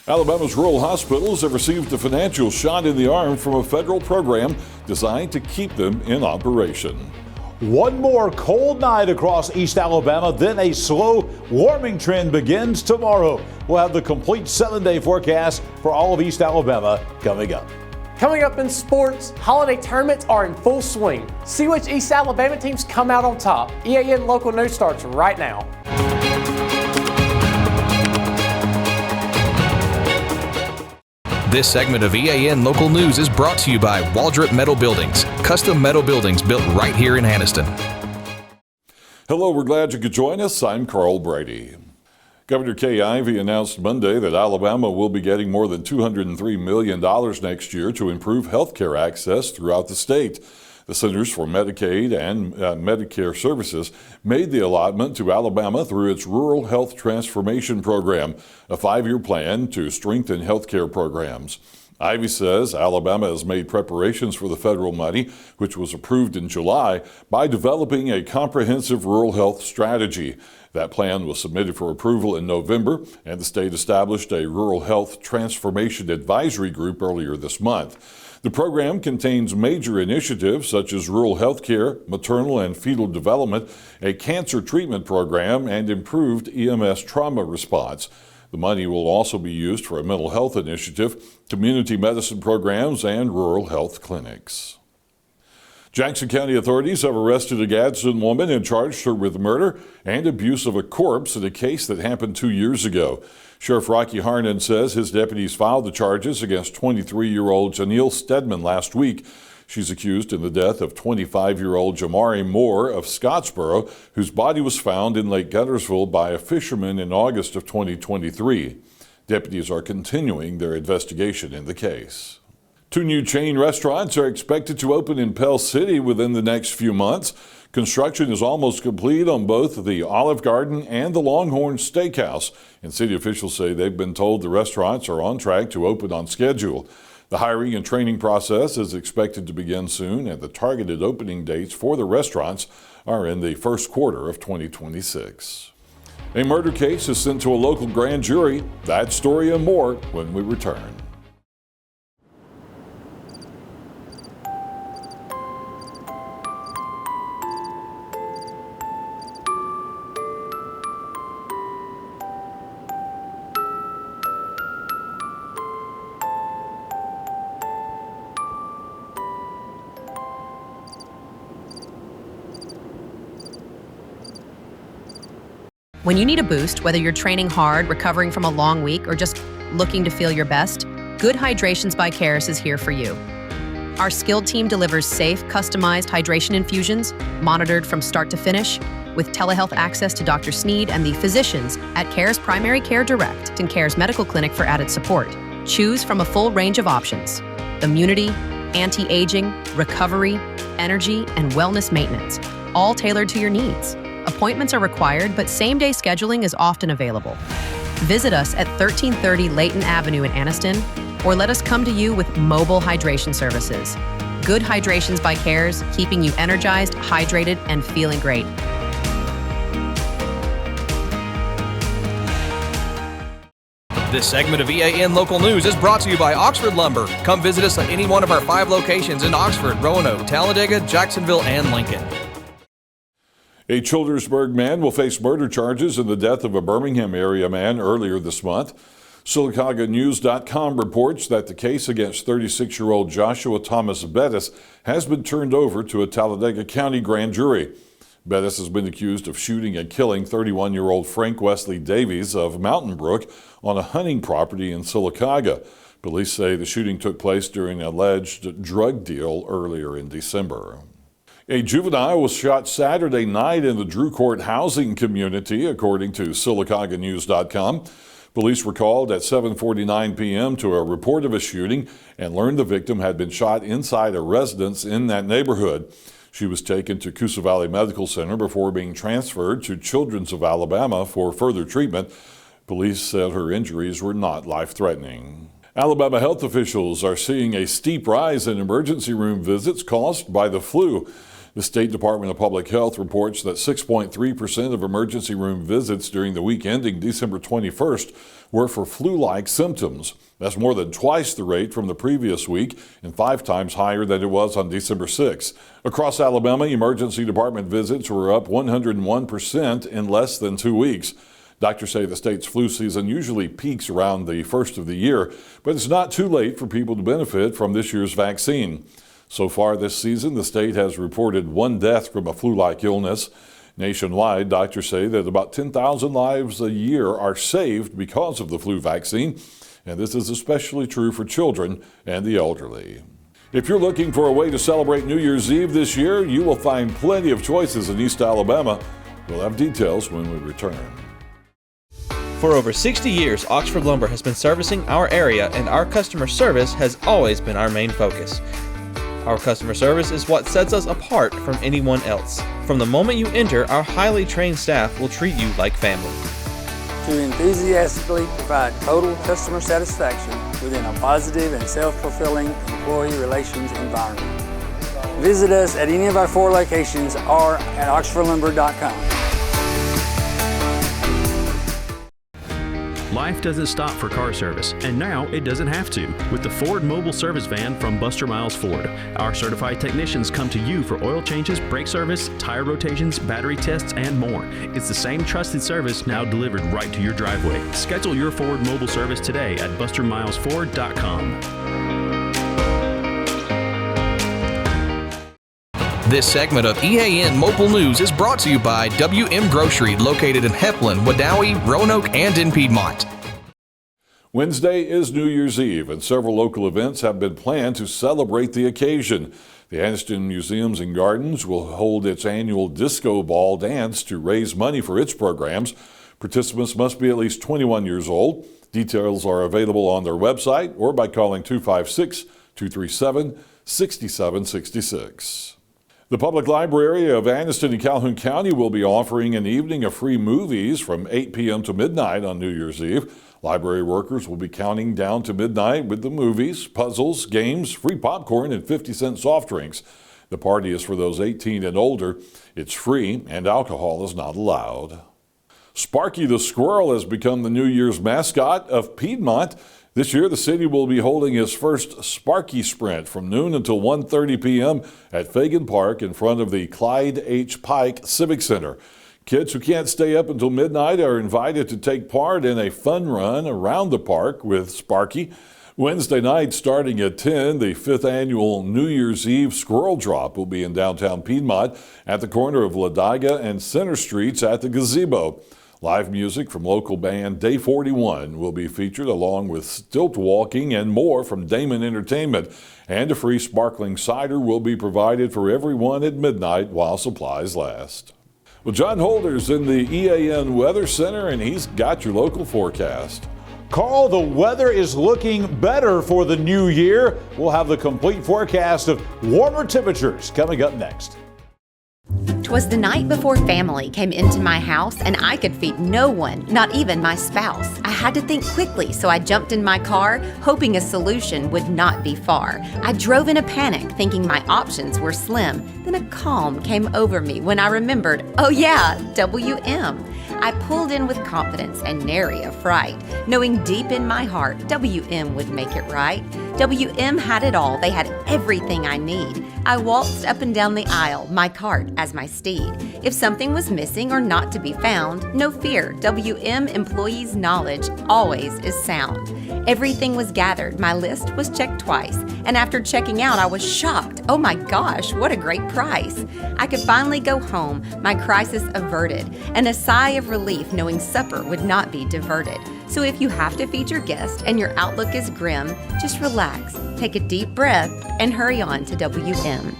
Alabama's rural hospitals have received a financial shot in the arm from a federal program designed to keep them in operation. One more cold night across East Alabama, then a slow warming trend begins tomorrow. We'll have the complete 7-day forecast for all of East Alabama coming up. Coming up in sports, holiday tournaments are in full swing. See which East Alabama teams come out on top. EAN Local News starts right now. This segment of EAN Local News is brought to you by Waldrop Metal Buildings, custom metal buildings built right here in Anniston. Hello, we're glad you could join us. I'm Carl Brady. Governor Kay Ivey announced Monday that Alabama will be getting more than $203 million next year to improve health care access throughout the state. The Centers for Medicaid and Medicare Services made the allotment to Alabama through its Rural Health Transformation Program, a 5-year plan to strengthen health care programs. Ivey says Alabama has made preparations for the federal money, which was approved in July, by developing a comprehensive rural health strategy. That plan was submitted for approval in November, and the state established a Rural Health Transformation Advisory Group earlier this month. The program contains major initiatives such as rural health care, maternal and fetal development, a cancer treatment program, and improved EMS trauma response. The money will also be used for a mental health initiative, community medicine programs, and rural health clinics. Jackson County authorities have arrested a Gadsden woman and charged her with murder and abuse of a corpse in a case that happened 2 years ago. Sheriff Rocky Harnan says his deputies filed the charges against 23-year-old Janelle Stedman last week. She's accused in the death of 25-year-old Jamari Moore of Scottsboro, whose body was found in Lake Guntersville by a fisherman in August of 2023. Deputies are continuing their investigation in the case. 2 new chain restaurants are expected to open in Pell City within the next few months. Construction is almost complete on both the Olive Garden and the LongHorn Steakhouse, and city officials say they've been told the restaurants are on track to open on schedule. The hiring and training process is expected to begin soon, and the targeted opening dates for the restaurants are in the first quarter of 2026. A murder case is sent to a local grand jury. That story and more when we return. When you need a boost, whether you're training hard, recovering from a long week, or just looking to feel your best, Good Hydrations by Caris is here for you. Our skilled team delivers safe, customized hydration infusions, monitored from start to finish, with telehealth access to Dr. Sneed and the physicians at Caris Primary Care Direct and Caris Medical Clinic for added support. Choose from a full range of options: immunity, anti-aging, recovery, energy, and wellness maintenance, all tailored to your needs. Appointments are required, but same-day scheduling is often available. Visit us at 1330 Layton Avenue in Anniston, or let us come to you with mobile hydration services. Good Hydrations by Caris, keeping you energized, hydrated, and feeling great. This segment of EAN Local News is brought to you by Oxford Lumber. Come visit us at any one of our 5 locations in Oxford, Roanoke, Talladega, Jacksonville, and Lincoln. A Childersburg man will face murder charges in the death of a Birmingham area man earlier this month. SylacaugaNews.com reports that the case against 36-year-old Joshua Thomas Bettis has been turned over to a Talladega County grand jury. Bettis has been accused of shooting and killing 31-year-old Frank Wesley Davies of Mountain Brook on a hunting property in Sylacauga. Police say the shooting took place during an alleged drug deal earlier in December. A juvenile was shot Saturday night in the Drew Court housing community, according to SylacaugaNews.com. Police were called at 7:49 p.m. to a report of a shooting and learned the victim had been shot inside a residence in that neighborhood. She was taken to Coosa Valley Medical Center before being transferred to Children's of Alabama for further treatment. Police said her injuries were not life-threatening. Alabama health officials are seeing a steep rise in emergency room visits caused by the flu. The State Department of Public Health reports that 6.3% of emergency room visits during the week ending December 21st were for flu-like symptoms. That's more than twice the rate from the previous week and 5 times higher than it was on December 6. Across Alabama, emergency department visits were up 101% in less than 2 weeks. Doctors say the state's flu season usually peaks around the first of the year, but it's not too late for people to benefit from this year's vaccine. So far this season, the state has reported 1 death from a flu-like illness. Nationwide, doctors say that about 10,000 lives a year are saved because of the flu vaccine, and this is especially true for children and the elderly. If you're looking for a way to celebrate New Year's Eve this year, you will find plenty of choices in East Alabama. We'll have details when we return. For over 60 years, Oxford Lumber has been servicing our area, and our customer service has always been our main focus. Our customer service is what sets us apart from anyone else. From the moment you enter, our highly trained staff will treat you like family. To enthusiastically provide total customer satisfaction within a positive and self-fulfilling employee relations environment. Visit us at any of our 4 locations or at oxfordlumber.com. Life doesn't stop for car service, and now it doesn't have to with the Ford Mobile Service Van from Buster Miles Ford. Our certified technicians come to you for oil changes, brake service, tire rotations, battery tests, and more. It's the same trusted service now delivered right to your driveway. Schedule your Ford Mobile service today at bustermilesford.com. This segment of EAN Mobile News is brought to you by WM Grocery, located in Heflin, Wadowee, Roanoke, and in Piedmont. Wednesday is New Year's Eve, and several local events have been planned to celebrate the occasion. The Gadsden Museums and Gardens will hold its annual Disco Ball dance to raise money for its programs. Participants must be at least 21 years old. Details are available on their website or by calling 256-237-6766. The Public Library of Anniston and Calhoun County will be offering an evening of free movies from 8 p.m. to midnight on New Year's Eve. Library workers will be counting down to midnight with the movies, puzzles, games, free popcorn, and 50-cent soft drinks. The party is for those 18 and older. It's free, and alcohol is not allowed. Sparky the Squirrel has become the New Year's mascot of Piedmont. This year, the city will be holding its first Sparky Sprint from noon until 1:30 p.m. at Fagan Park in front of the Clyde H. Pike Civic Center. Kids who can't stay up until midnight are invited to take part in a fun run around the park with Sparky. Wednesday night, starting at 10, the 5th annual New Year's Eve Squirrel Drop will be in downtown Piedmont at the corner of Ladiga and Center Streets at the Gazebo. Live music from local band Day 41 will be featured, along with stilt walking and more from Damon Entertainment. And a free sparkling cider will be provided for everyone at midnight while supplies last. Well, John Holder's in the EAN Weather Center, and he's got your local forecast. Carl, the weather is looking better for the new year. We'll have the complete forecast of warmer temperatures coming up next. 'Twas the night before family came into my house, and I could feed no one, not even my spouse. I had to think quickly, so I jumped in my car, hoping a solution would not be far. I drove in a panic, thinking my options were slim. Then a calm came over me when I remembered, oh yeah, WM. I pulled in with confidence and nary a fright, knowing deep in my heart WM would make it right. WM had it all, they had everything I need. I waltzed up and down the aisle, my cart as my steed. If something was missing or not to be found, no fear, WM employees' knowledge always is sound. Everything was gathered, my list was checked twice, and after checking out I was shocked. Oh my gosh, what a great price. I could finally go home, my crisis averted, and a sigh of relief knowing supper would not be diverted. So if you have to feed your guest and your outlook is grim, just relax, take a deep breath, and hurry on to WM.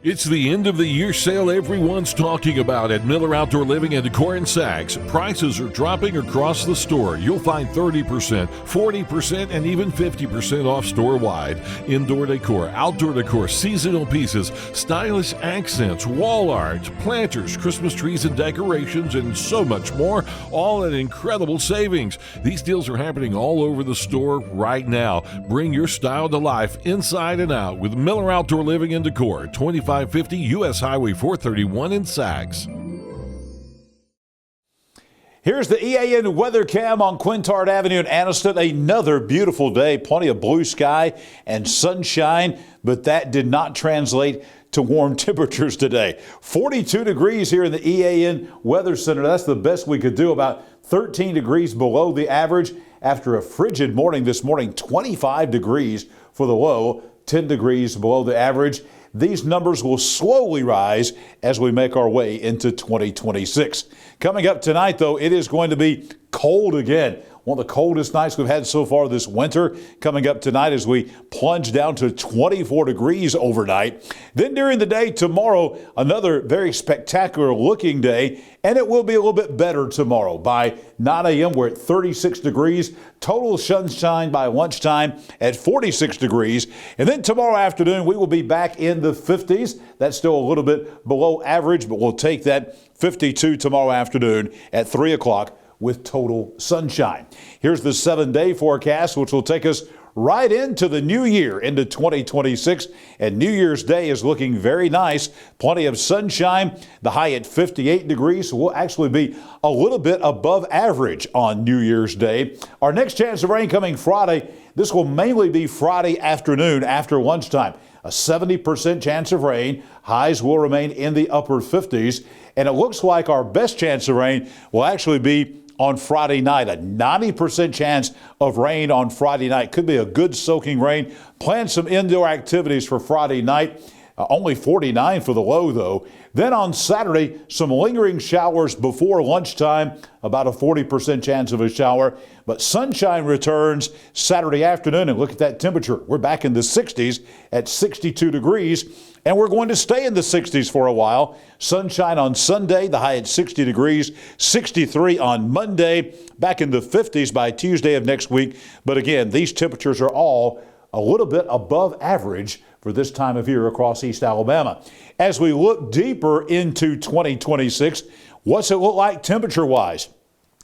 It's the end of the year sale everyone's talking about at Miller Outdoor Living and Decor in Sachs. Prices are dropping across the store. You'll find 30%, 40%, and even 50% off store-wide. Indoor decor, outdoor decor, seasonal pieces, stylish accents, wall art, planters, Christmas trees and decorations, and so much more, all at incredible savings. These deals are happening all over the store right now. Bring your style to life inside and out with Miller Outdoor Living and Decor, 2550 U.S. Highway 431 in Sachs. Here's the EAN weather cam on Quintard Avenue in Anniston. Another beautiful day, plenty of blue sky and sunshine, but that did not translate to warm temperatures today. 42 degrees here in the EAN Weather Center. That's the best we could do, about 13 degrees below the average after a frigid morning this morning. 25 degrees for the low, 10 degrees below the average. These numbers will slowly rise as we make our way into 2026. Coming up tonight, though, it is going to be cold again. One of the coldest nights we've had so far this winter. Coming up tonight as we plunge down to 24 degrees overnight. Then during the day tomorrow, another very spectacular looking day, and it will be a little bit better tomorrow. By 9 a.m. we're at 36 degrees. Total sunshine by lunchtime at 46 degrees. And then tomorrow afternoon we will be back in the 50s. That's still a little bit below average, but we'll take that 52 tomorrow afternoon at 3 o'clock. With total sunshine. Here's the 7-day forecast, which will take us right into the new year, into 2026. And New Year's Day is looking very nice. Plenty of sunshine. The high at 58 degrees. So we'll actually be a little bit above average on New Year's Day. Our next chance of rain coming Friday. This will mainly be Friday afternoon after lunchtime. A 70% chance of rain. Highs will remain in the upper 50s. And it looks like our best chance of rain will actually be on Friday night. A 90% chance of rain on Friday night. Could be a good soaking rain. Plan some indoor activities for Friday night. Only 49 for the low, though. Then on Saturday, some lingering showers before lunchtime, about a 40% chance of a shower. But sunshine returns Saturday afternoon, and look at that temperature. We're back in the 60s at 62 degrees, and we're going to stay in the 60s for a while. Sunshine on Sunday, the high at 60 degrees, 63 on Monday, back in the 50s by Tuesday of next week. But again, these temperatures are all a little bit above average for this time of year across East Alabama. As we look deeper into 2026, what's it look like temperature-wise?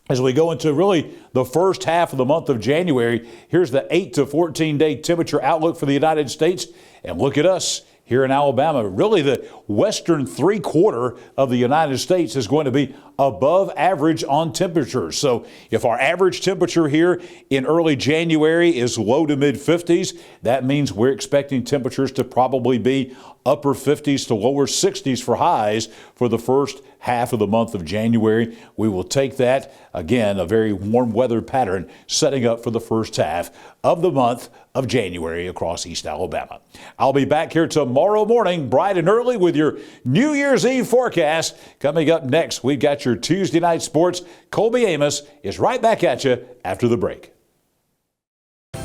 As we go into really the first half of the month of January, here's the 8 to 14-day temperature outlook for the United States. And look at us here in Alabama. Really, the western three-quarter of the United States is going to be above average on temperatures. So if our average temperature here in early January is low to mid 50s, that means we're expecting temperatures to probably be upper 50s to lower 60s for highs for the first half of the month of January. We will take that, again, a very warm weather pattern setting up for the first half of the month of January across East Alabama. I'll be back here tomorrow morning, bright and early, with your New Year's Eve forecast. Coming up next, we've got your Tuesday night sports. Colby Amos is right back at you after the break.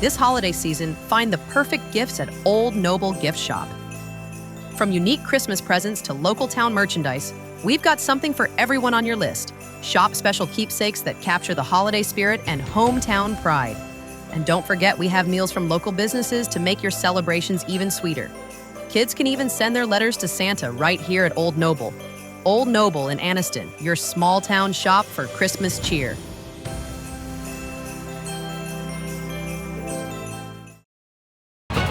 This holiday season, find the perfect gifts at Old Noble Gift Shop. From unique Christmas presents to local town merchandise, we've got something for everyone on your list. Shop special keepsakes that capture the holiday spirit and hometown pride. And don't forget, we have meals from local businesses to make your celebrations even sweeter. Kids can even send their letters to Santa right here at Old Noble. Old Noble in Anniston, your small town shop for Christmas cheer.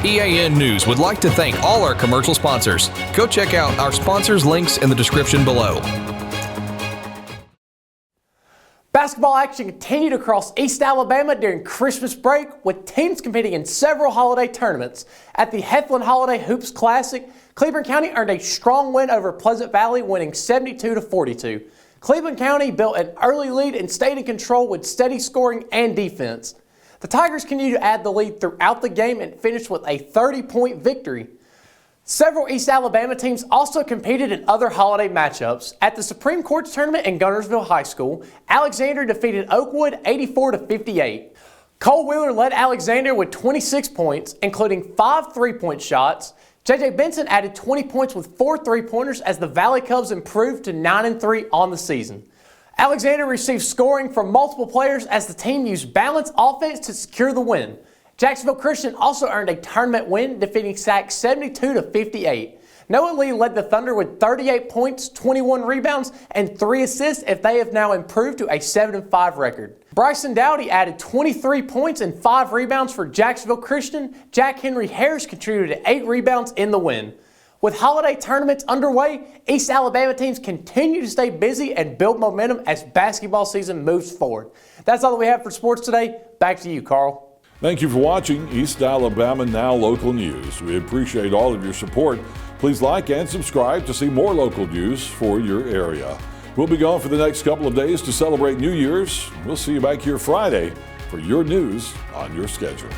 EAN News would like to thank all our commercial sponsors. Go check out our sponsors' links in the description below. Basketball action continued across East Alabama during Christmas break, with teams competing in several holiday tournaments. At the Heflin Holiday Hoops Classic, Cleveland County earned a strong win over Pleasant Valley, winning 72-42. Cleveland County built an early lead and stayed in control with steady scoring and defense. The Tigers continued to add the lead throughout the game and finished with a 30-point victory. Several East Alabama teams also competed in other holiday matchups. At the Supreme Court's tournament in Guntersville High School, Alexander defeated Oakwood 84-58. Cole Wheeler led Alexander with 26 points, including 5 3-point shots. J.J. Benson added 20 points with 4 3-pointers as the Valley Cubs improved to 9-3 on the season. Alexander received scoring from multiple players as the team used balanced offense to secure the win. Jacksonville Christian also earned a tournament win, defeating Sac 72-58. Noah Lee led the Thunder with 38 points, 21 rebounds, and 3 assists as they have now improved to a 7-5 record. Bryson Dowdy added 23 points and 5 rebounds for Jacksonville Christian. Jack Henry Harris contributed 8 rebounds in the win. With holiday tournaments underway, East Alabama teams continue to stay busy and build momentum as basketball season moves forward. That's all that we have for sports today. Back to you, Carl. Thank you for watching East Alabama Now Local News. We appreciate all of your support. Please like and subscribe to see more local news for your area. We'll be gone for the next couple of days to celebrate New Year's. We'll see you back here Friday for your news on your schedule.